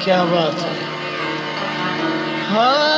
क्या बात है। हाँ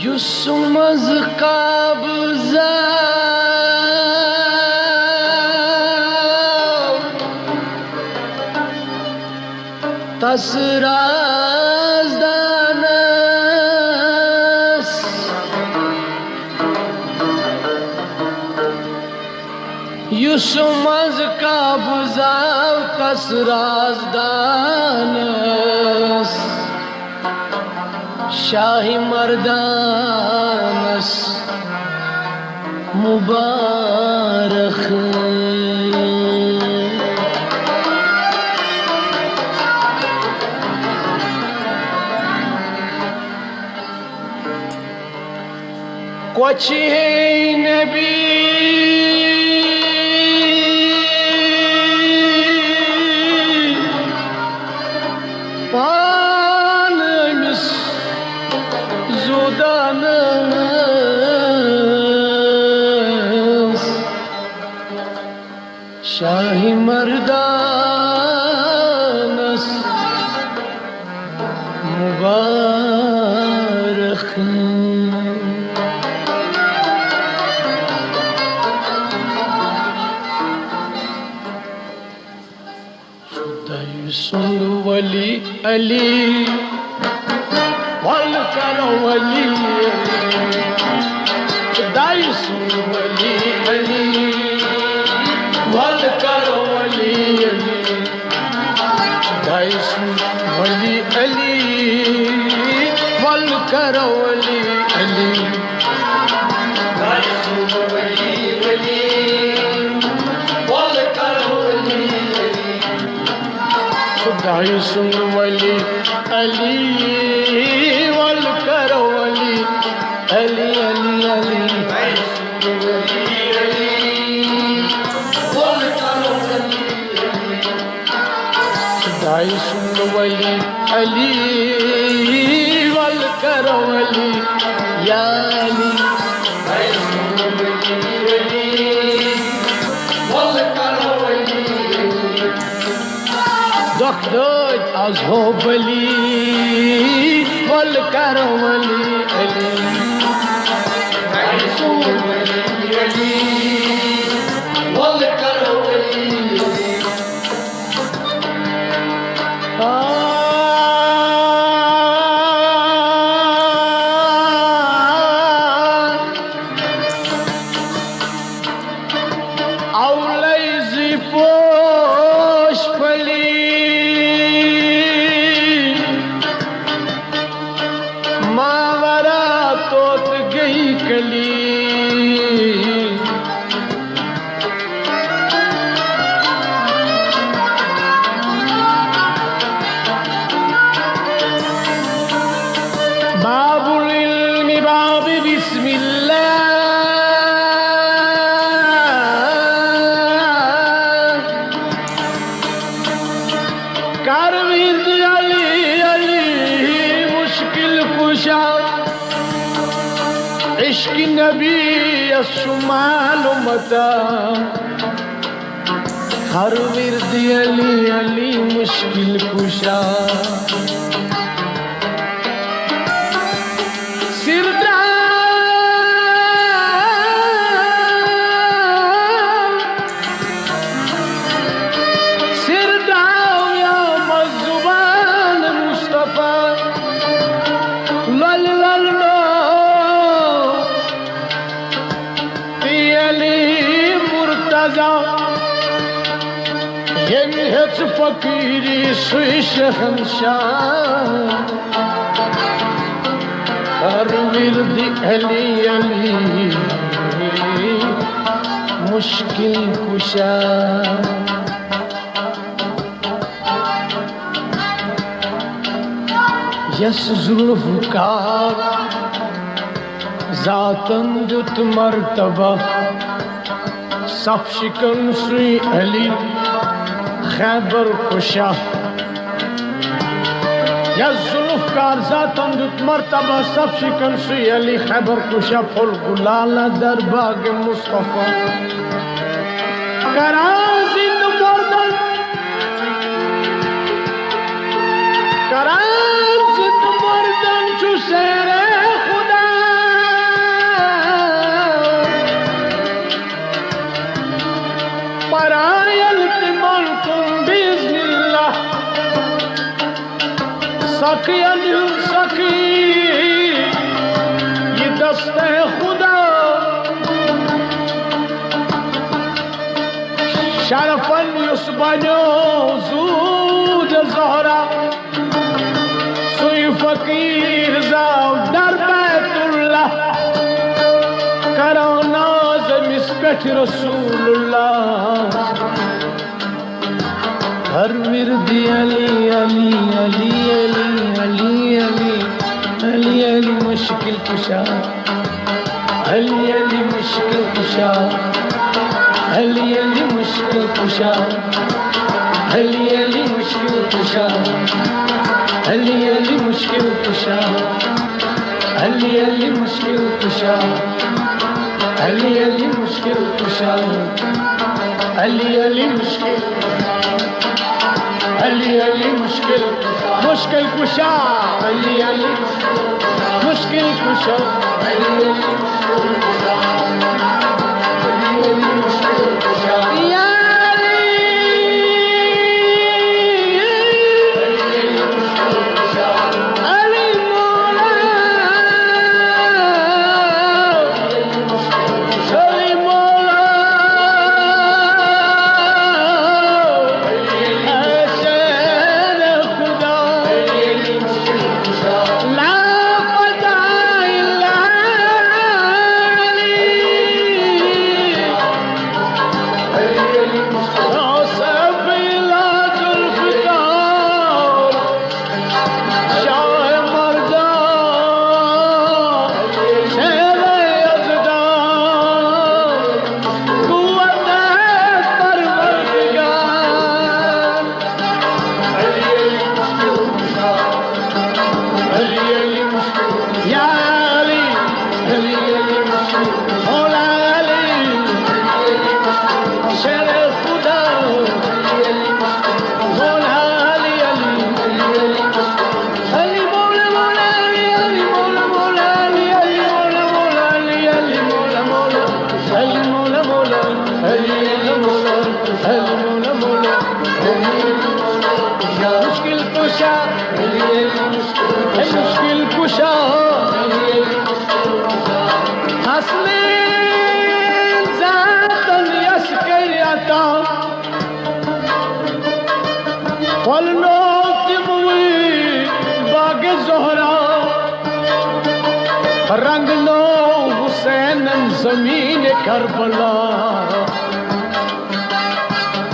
युसुमज काबजा तसराजदानस युसुमज काबजा तसराजदानस शाही मर्दानस मुबारक कुछ है नबी शाही मर्दानस मुबारक शुद्ध वली अली वल करो वली शुद्ध वली अली वल करो वली अली वली अली वल करो वली अली वली अली वल करो वली अली सुन वली अली वल करो वली अली अली अली सुन वली अली वल करो वली या अली वल करो वली दोखदोज आज हो बली वल करो वली अली सुन वली अली वल करो वली इश्क नबी मालूमता हर विरद अली अली मुश्किल कुशा फकीरी सुई शहंशाह हर विरद अली अली मुश्किल कुशा यस जुल्फ़कार ज़ातन दुत मर्तबा सफ शिकन श्री अली खैबर कुशा यस जुल्फ़कार ज़ातन दुत मर्तबा सफ शिकन श्री अली खैबर कुशा फुल गुलाला दरबाग मुस्तफ़ा कराज़िंद मर्दन कराज़िंद मर्दन चुसेरे खुदा परायल तिमन तुम बिज़निल्लाह सकियन सकी ये दस्ते खुदा शरफन युस्बनो जूद ज़हरा सुई फकीर ज़ाव दर बैतुल्लाह करो नाज़ मिस्कत रसूलुल्लाह हर विरदी अली अली अली अली अली अली अली अली मुश्किल कुशा अली अली मुश्किल कुशा अली अली मुश्किल कुशा अली अली मुश्किल कुशा अली अली मुश्किल कुशा अली अली मुश्किल कुशा अली अली मुश्किल कुशा अली अली मुश्किल अली अली मुश्किल मुश्किल कुशा अली अली मुश्किल कुशा अली अली मुश्किल कुशा या मुश्किल कुशा हसने ज़ातन यश करियाता फलनो तिमुई बागे ज़ोहरा रंगनो हुसैन ज़मीन करबला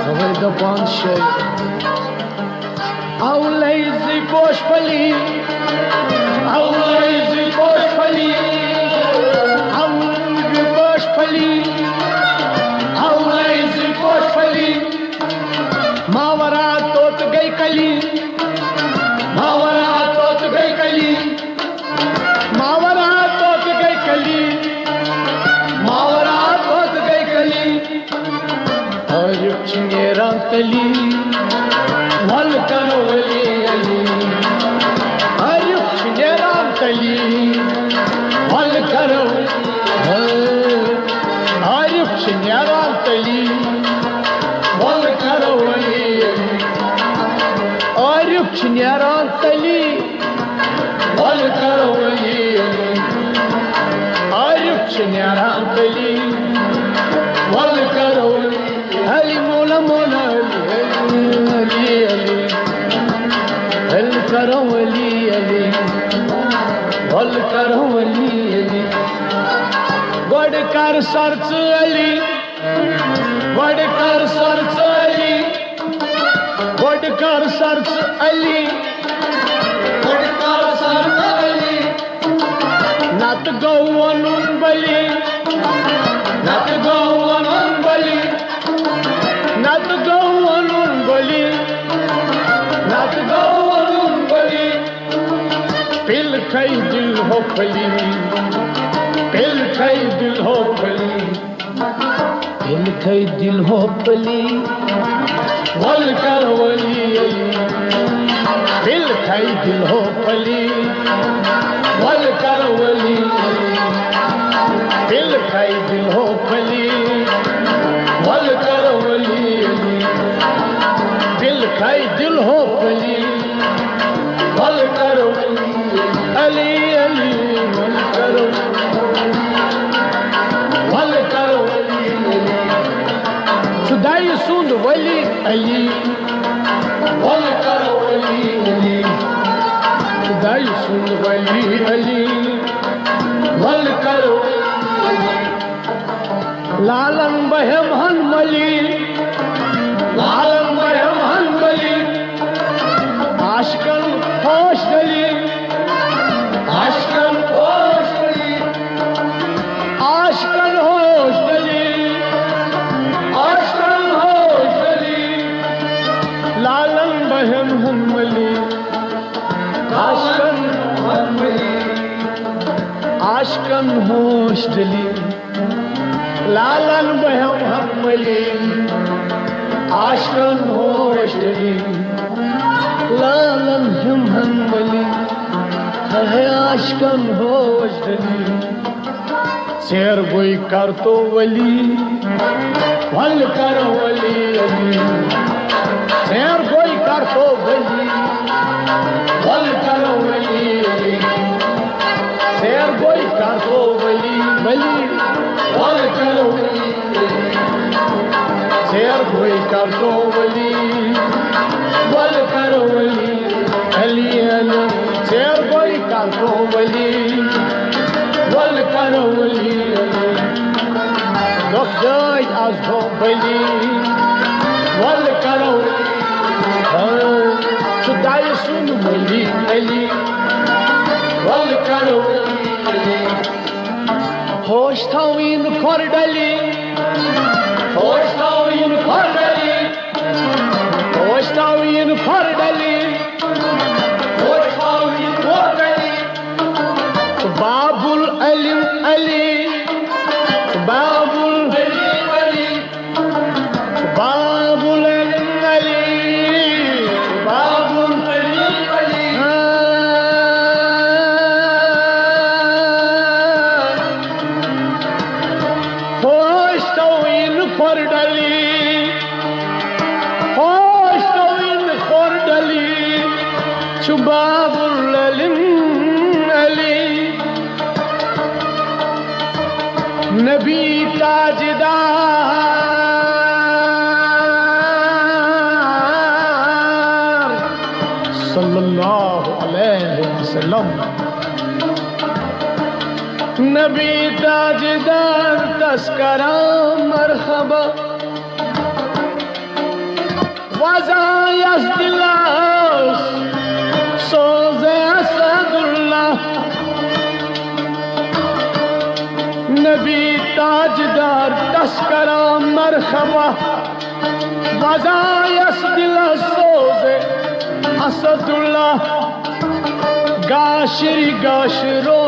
हवे दबान शे औलैज़ी कोशपली औलैज़ी कोशपली औलैज़ी कोशपली औलैज़ी कोशपली मावरा तोत गई कली मावरा तोत गई कली मावरा तोत गई कली मावरा तोत गई कली और चिंगेरा तली वल करो अली अली आयुष नेराम तली वल करो आयुष नेराम तली वल करो अली आयुष नेराम तली वल करो अली आयुष नेराम तली वल करो अली मोला मोला अली अली हल करो अली अली हल करो अली अली गोड़ कर सरच अली वडकर सरच अली वडकर सरच अली वडकर सरच अली नत गौ वनुन बली नत गौ वनुन बली नत गौ वनुन बली नत गौ वनुन बली पिल खई दिल हो फली पिल खई दिल हो फली पिल खई दिल हो फली वल कर वली पिल खई दिल हो फली वल कर वली पिल खई दिल हो फली वल कर वली पिल खई दिल हो फली वल कर वली अली अली वल कर वल कर वली खुदाई सुन वली अली वल कर वली अली खुदाई सुन वली अली वल कर लालन बहम हनमली लालन बहम हनमली आशकन होश दली आशकन होश दली आशकन होश दली आशकन होश दली लालन बहम हनमली आशकन हनमली आशकन होश दली लालन बहम हनमली आशकन होश दली लालन हम हनमली है आशकन होश दली शेर गोई कर तो वली वल कर वली अली शेर गोई कर तो वली वल कर वली अली शेर गोई कर तो वली वली वल कर वली शेर गोई कर तो वली वल कर वली अली अली शेर गोई कर तो वली वल कर वली Doch jai az ho bali wal karo chudai sun bali ali wal karo hosh thawin khordali hosh thawin khordali hosh thawin khordali hosh thawin khordali babul alim ali babul ali babul ali babul ali hoş tawin khordali hoş tawin khordali babul ali नबी ताजदार सल्लल्लाहु अलैहि वसल्लम नबी ताजदार तस्करा मरहबा वज़ायस दिलास सोज़े असदुल्लाह नबी ताजदार तस्करा मरहबा वज़ायस दिलास सोज़े असदुल्लाह गाशिर गाशिरो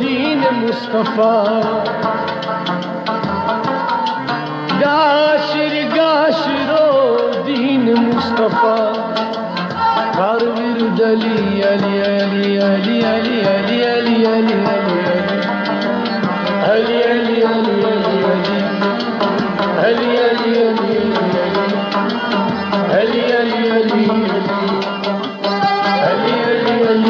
दीन मुस्तफा गाशिर गाशिरो दीन मुस्तफा करविर दली अली अली अली अली अली अली अली अली अली अली अली अली अली अली अली अली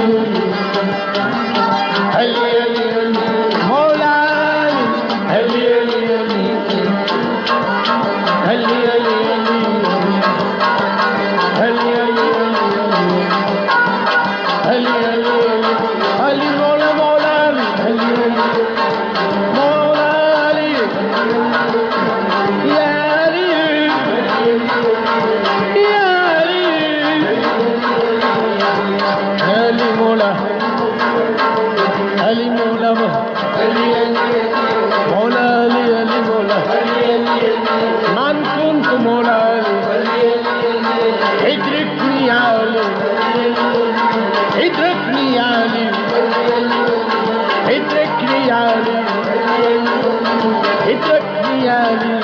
अली मौला मौला अली मौला من كنت مولى علي ادركني يا علي ادركني يا علي ادركني يا علي ادركني يا علي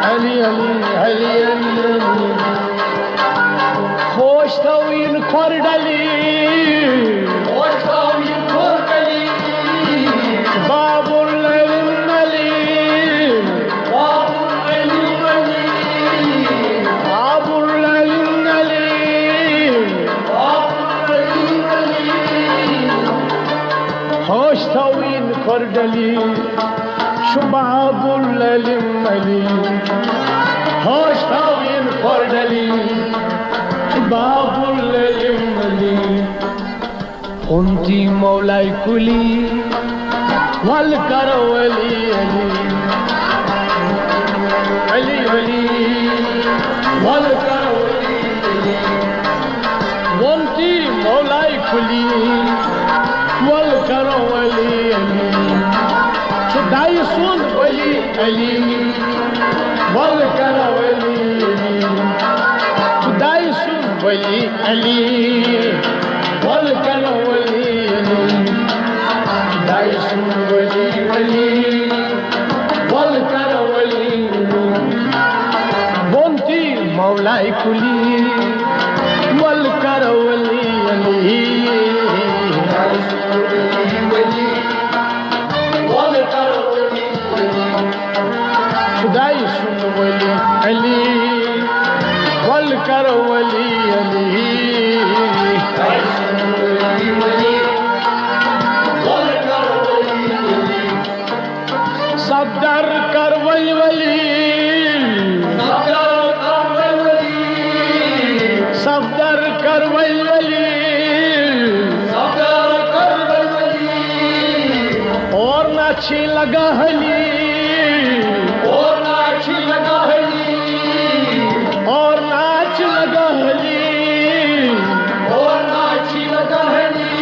علي علي علي خوش توين كوردالي خوش توين كوردالي باب طويل كردلي شباب الملي هوش طويل كردلي شباب الملي كنتي مولاي كلي والكرولي علي علي والكرولي كنتي مولاي كلي والكرولي شداي صون ولي علي والكرولي شداي صون ولي علي والكرولي شداي صون ولي علي والكرولي بنتي مولاي كلي والكرولي خداي سن ولي علي والكرولي علي خداي سن ولي والكرولي صدر كرولي ولي صدر كرولي ولي और नाची लगा हली और नाच लगा हली और नाच लगा हली और नाच लगा हली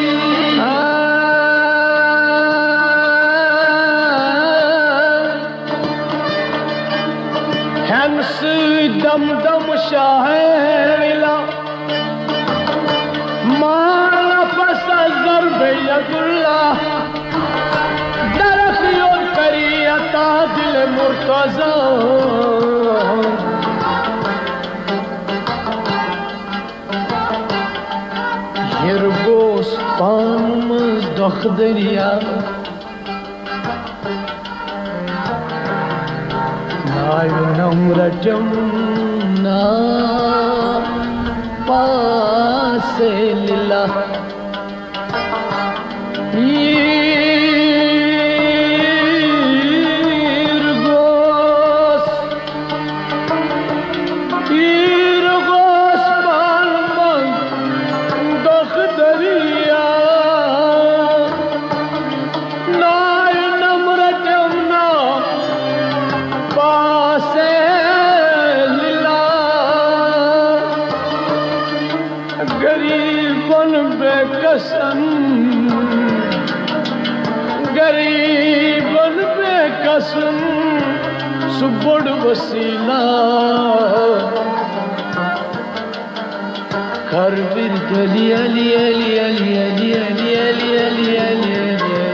हंस दम दम शाहला मारा पसा ज़रब यदुल्ला दिल मुर्तज़ा हिरगोस पानमज दख दरिया नाय नम्रजम ना पासे लिला गरीबन बेकसन सुबड़ वसीला कर बिर गली अली अली अली अली अली अली अली अली अली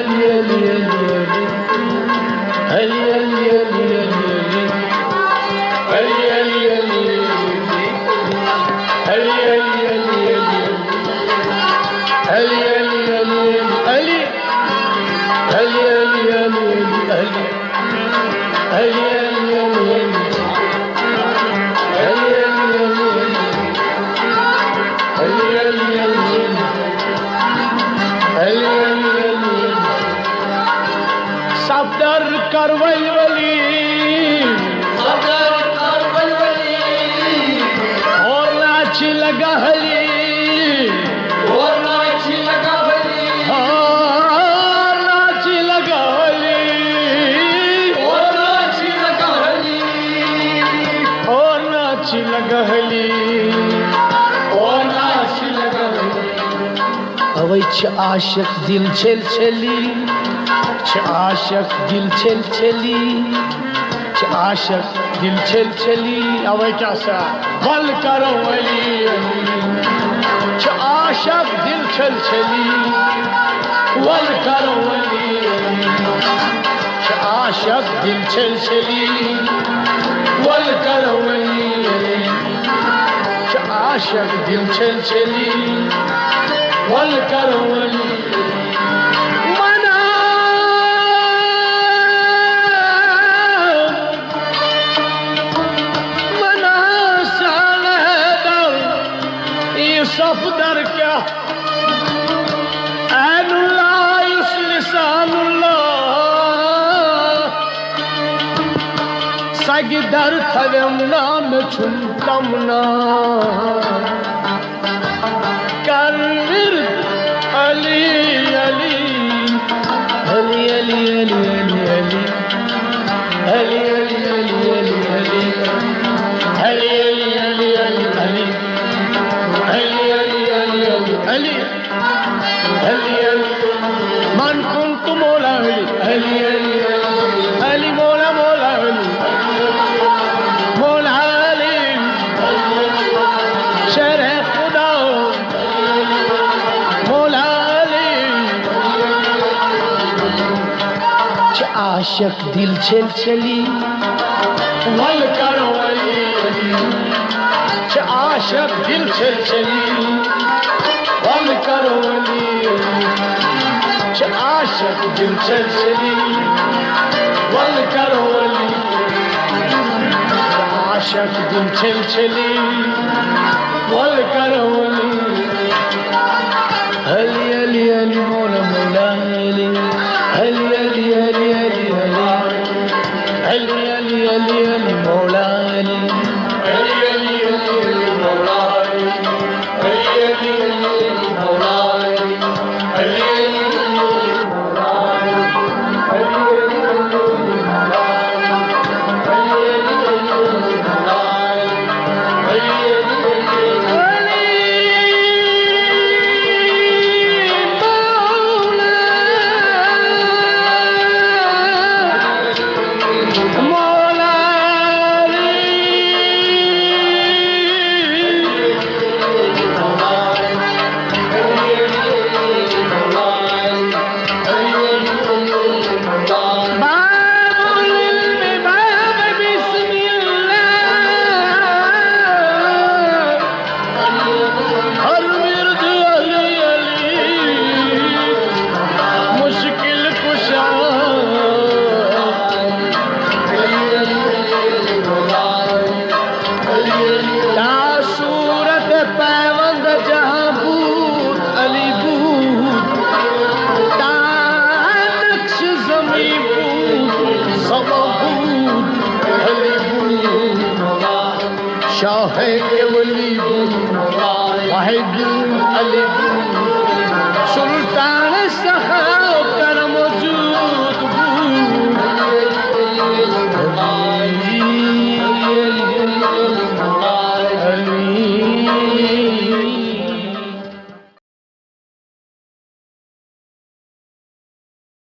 अली अली अली अली अली अली सफदर करवल वली और नाची लगा हली और नाची लगा हली और नाची लगा हली और नाची लगा हली और नाची लगा हली और नाची लगा हली अवै छ आशिक दिल छेल छेली छ आशिक दिल छेल छेली छ आशिक दिल छेल छेली अवै क्या सा वल करो वली छ आशिक दिल छेल छेली वल करो वली छ आशिक दिल छेल छेली वल करो वली छ आशिक दिल छेल छेली वल करो वली मना सालहदर ये सफदर क्या ऐनुल्लाह इस लिसानुल्लाह सगिदर थवेम नाम छुमतमना मन कुंत मौला अली अली मौला मौला मौला अली शरह खुदा मौला अली आशिक दिल छेल छेली वल करो वली आशिक दिल छेल छेली वल करो वली आशिक दिल छेल छेली वल करो वली आशिक दिल छेल छेली वल करो वली अली अली अली मौला मौला अली अली अली अली अली अली अली अली अली मौला अली अली अली अली मौला अली अली अली मौला अली अली शाह के वली वाहिद अली